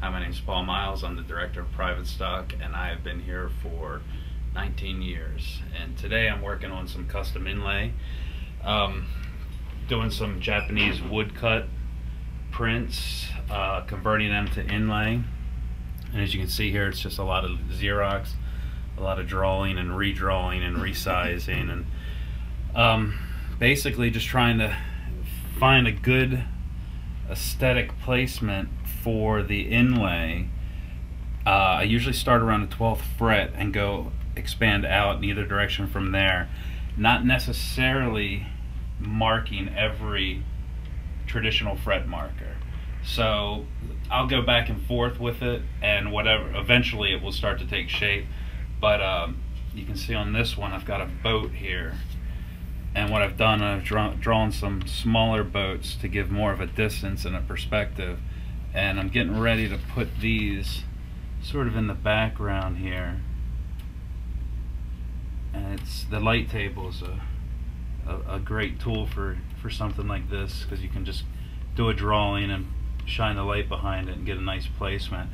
Hi, my name is Paul Miles. I'm the Director of Private Stock, and I have been here for 19 years. And today I'm working on some custom inlay, doing some Japanese woodcut prints, converting them to inlay. And as you can see here, it's just a lot of Xerox, a lot of drawing and redrawing and resizing, and basically just trying to find a good aesthetic placement for the inlay. I usually start around the 12th fret and go expand out in either direction from there, not necessarily marking every traditional fret marker. So I'll go back and forth with it, and whatever, eventually it will start to take shape. But you can see on this one I've got a boat here, and what I've done, I've drawn some smaller boats to give more of a distance and a perspective, and I'm getting ready to put these sort of in the background here. And the light table is a great tool for something like this, because you can just do a drawing and shine the light behind it and get a nice placement.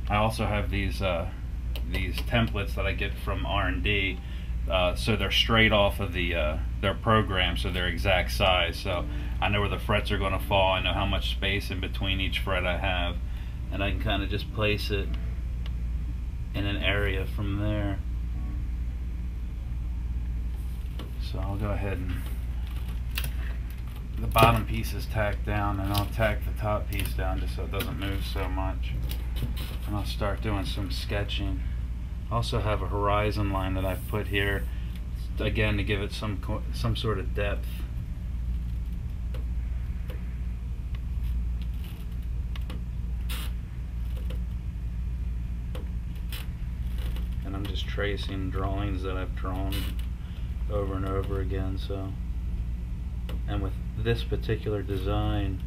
I also have these templates that I get from R&D, so they're straight off of their program, so they're exact size. So I know where the frets are going to fall, I know how much space in between each fret I have, and I can kind of just place it in an area from there. So I'll go ahead and the bottom piece is tacked down, and I'll tack the top piece down just so it doesn't move so much, and I'll start doing some sketching. I also have a horizon line that I've put here, again, to give it some sort of depth. And I'm just tracing drawings that I've drawn over and over again. So, and with this particular design,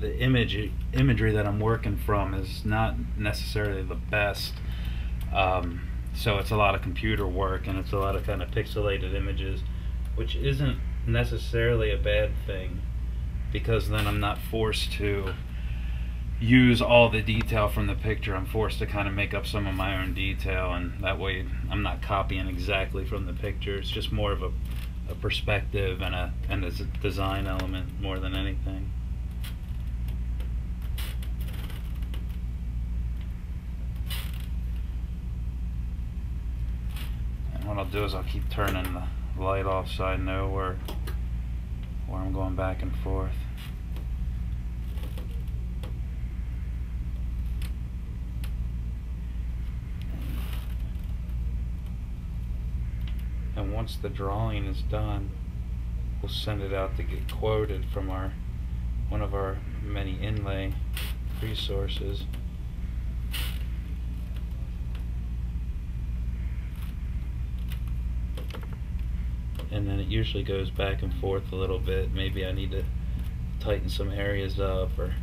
the imagery that I'm working from is not necessarily the best, so it's a lot of computer work, and it's a lot of kind of pixelated images, which isn't necessarily a bad thing, because then I'm not forced to use all the detail from the picture. I'm forced to kind of make up some of my own detail, and that way I'm not copying exactly from the picture. It's just more of a perspective and a design element more than anything. And what I'll do is I'll keep turning the light off so I know where I'm going back and forth. And once the drawing is done, we'll send it out to get quoted from one of our many inlay resources. And then it usually goes back and forth a little bit. Maybe I need to tighten some areas up, or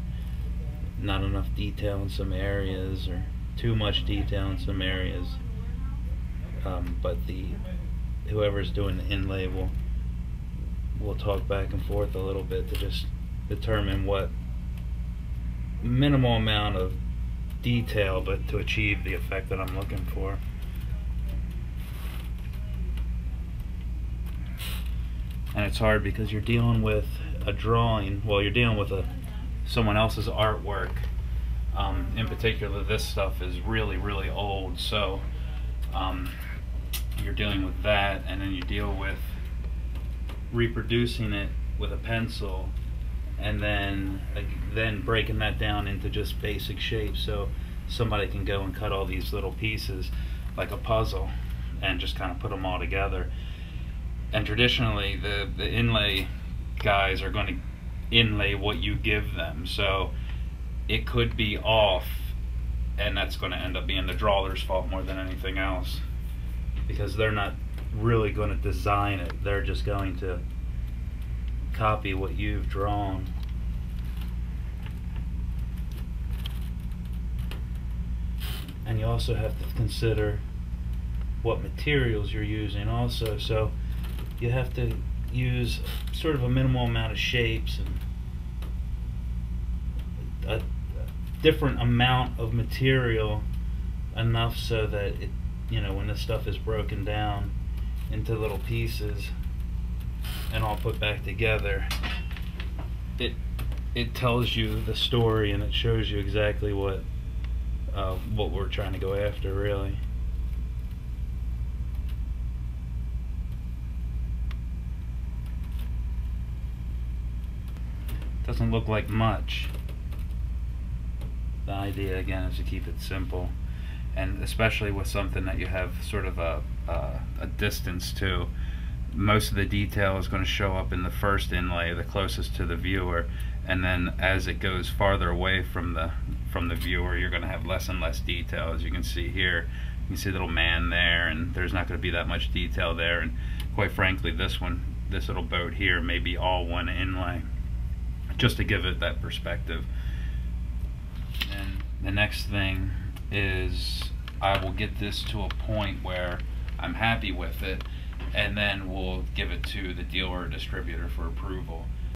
not enough detail in some areas, or too much detail in some areas. But whoever's doing the inlay will talk back and forth a little bit to just determine what minimal amount of detail, but to achieve the effect that I'm looking for. And it's hard because you're dealing with a drawing, well, you're dealing with someone else's artwork. In particular, this stuff is really, really old, so you're dealing with that, and then you deal with reproducing it with a pencil, and then breaking that down into just basic shapes, so somebody can go and cut all these little pieces like a puzzle and just kind of put them all together. And traditionally the inlay guys are going to inlay what you give them, so it could be off, and that's going to end up being the drawer's fault more than anything else, because they're not really going to design it, they're just going to copy what you've drawn. And you also have to consider what materials you're using also, so you have to use sort of a minimal amount of shapes and a different amount of material, enough so that it, when this stuff is broken down into little pieces and all put back together, it tells you the story, and it shows you exactly what we're trying to go after, really. Doesn't look like much. The idea again is to keep it simple, and especially with something that you have sort of a distance to. Most of the detail is going to show up in the first inlay, the closest to the viewer, and then as it goes farther away from the viewer, you're going to have less and less detail. As you can see here, you can see a little man there, and there's not going to be that much detail there. And quite frankly, this little boat here may be all one inlay, just to give it that perspective. And the next thing is I will get this to a point where I'm happy with it, and then we'll give it to the dealer or distributor for approval.